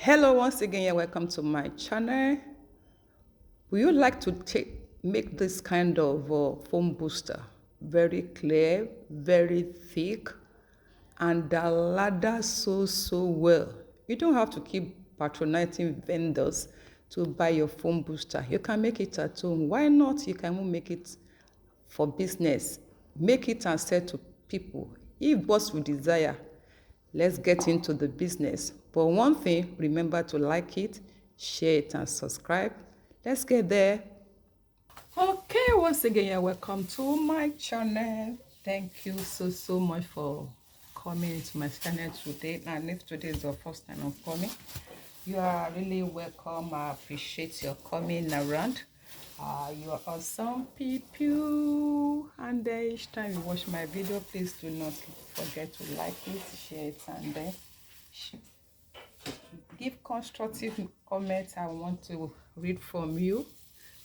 Hello, once again, you're welcome to my channel. Would you like to make this kind of foam booster very clear, very thick, and the ladder so well? You don't have to keep patronizing vendors to buy your foam booster. You can make it at home. Why not? You can make it for business. Make it and sell to people. If what you desire, let's get into the business. But one thing, remember to like it, share it, and subscribe. Let's get there. Okay, once again, you're welcome to my channel. Thank you so much for coming to my channel today. And if today is your first time of coming, you are really welcome. I appreciate your coming around. You are awesome people, and each time you watch my video, please do not forget to like it, share it, and give constructive comments. I want to read from you.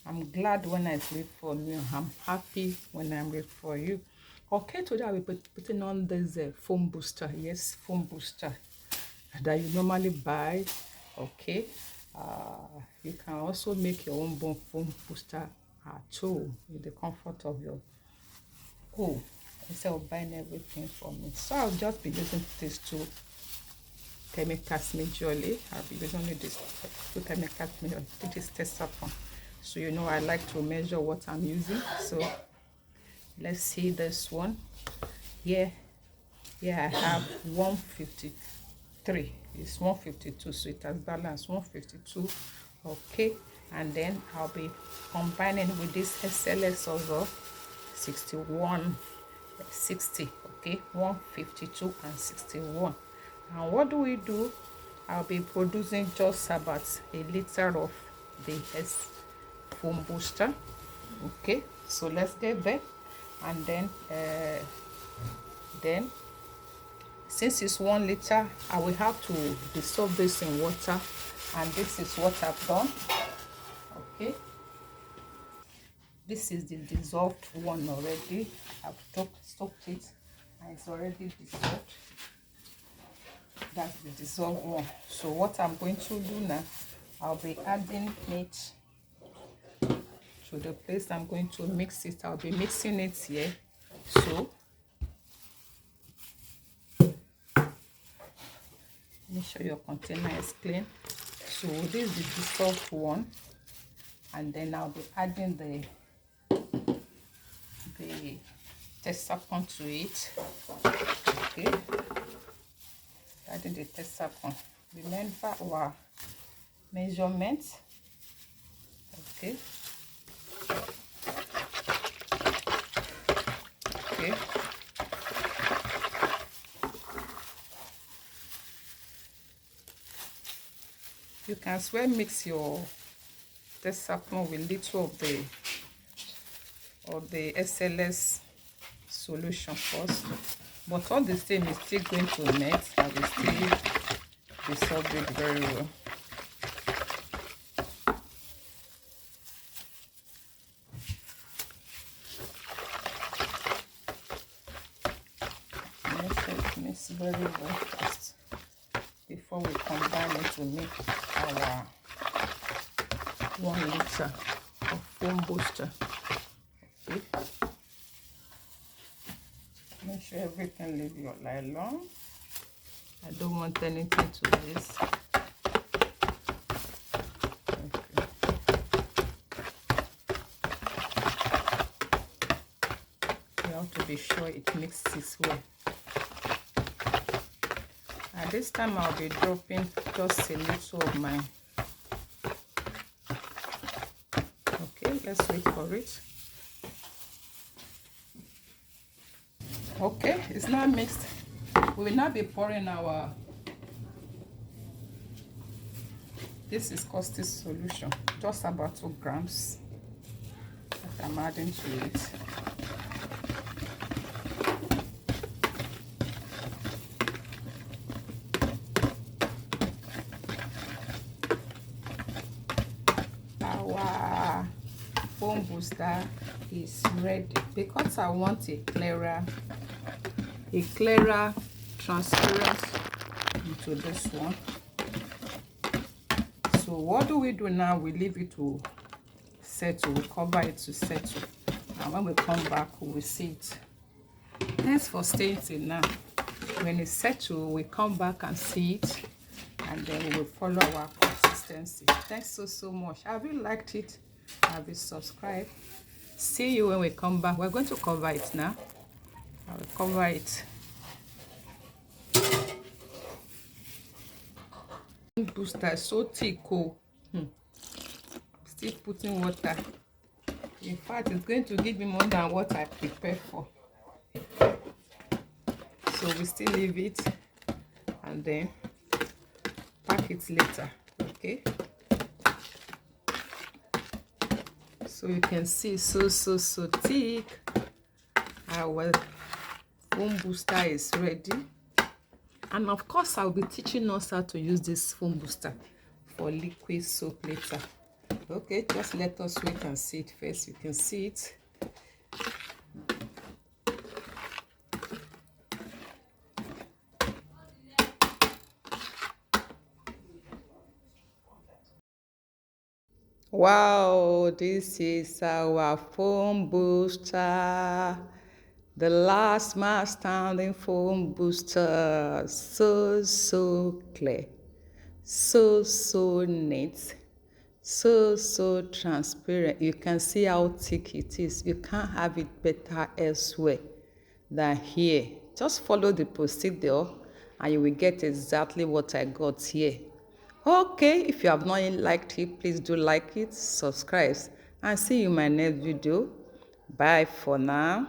I'm glad when I read from you. I'm happy when I read for you. Okay, today I will be putting on this foam booster. Yes, foam booster that you normally buy. Okay, you can also make your own foam booster at home with the comfort of your home instead of buying everything from me. So I'll just be using these two chemicals majorly. I'll be using these two chemicals majorly. This is test upon. So you know I like to measure what I'm using. So let's see this one. Here I have 153. It's 152, so it has balance 152. Okay, and then I'll be combining with this SLS also 61, 60. Okay, 152 and 61. And what do? I'll be producing just about a liter of the foam booster. Okay, so let's get there. And then since it's 1 liter, I will have to dissolve this in water, and this is what I've done. Okay, this is the dissolved one already. I've soaked it and it's already dissolved. That's the dissolved one. So what I'm going to do now, I'll be adding it to the place I'm going to mix it. I'll be mixing it here. So make sure your container is clean. So this is the dissolved one, and then I'll be adding the test-upon to it. Okay, adding the test-upon. Remember our measurement. Okay. Okay. You can as well mix your test-upon with little of the SLS solution first, but all the same is still going to melt. I will still dissolve it very well. Mix very well first before we combine it to make our 1 liter of foam booster. Okay. Make sure everything leave your nylon. I don't want anything to this. Okay. You have to be sure it mixes well. And this time I'll be dropping just a little of mine. Okay, let's wait for it. Okay, it's now mixed. We will now be pouring our, this is caustic solution, just about 2 grams that I'm adding to it. Our foam booster is ready because I want a clearer transparent into this one. So what do we do now? We leave it to settle. We cover it to settle. And when we come back, we will see it. Thanks for staying till now. When it's settled, we come back and see it. And then we will follow our consistency. Thanks so much. Have you liked it? Have you subscribed? See you when we come back. We're going to cover it now. I will cover it. Booster is so thick. Still putting water. In fact, it's going to give me more than what I prepared for. So we still leave it and then pack it later. Okay. So you can see so thick. Our foam booster is ready. And of course, I'll be teaching us how to use this foam booster for liquid soap later. Okay, just let us wait and see it first. You can see it. Wow, this is our foam booster. The last man standing foam booster. So clear. So neat. So transparent. You can see how thick it is. You can't have it better elsewhere than here. Just follow the procedure and you will get exactly what I got here. Okay, if you have not liked it, please do like it, subscribe, and see you in my next video. Bye for now.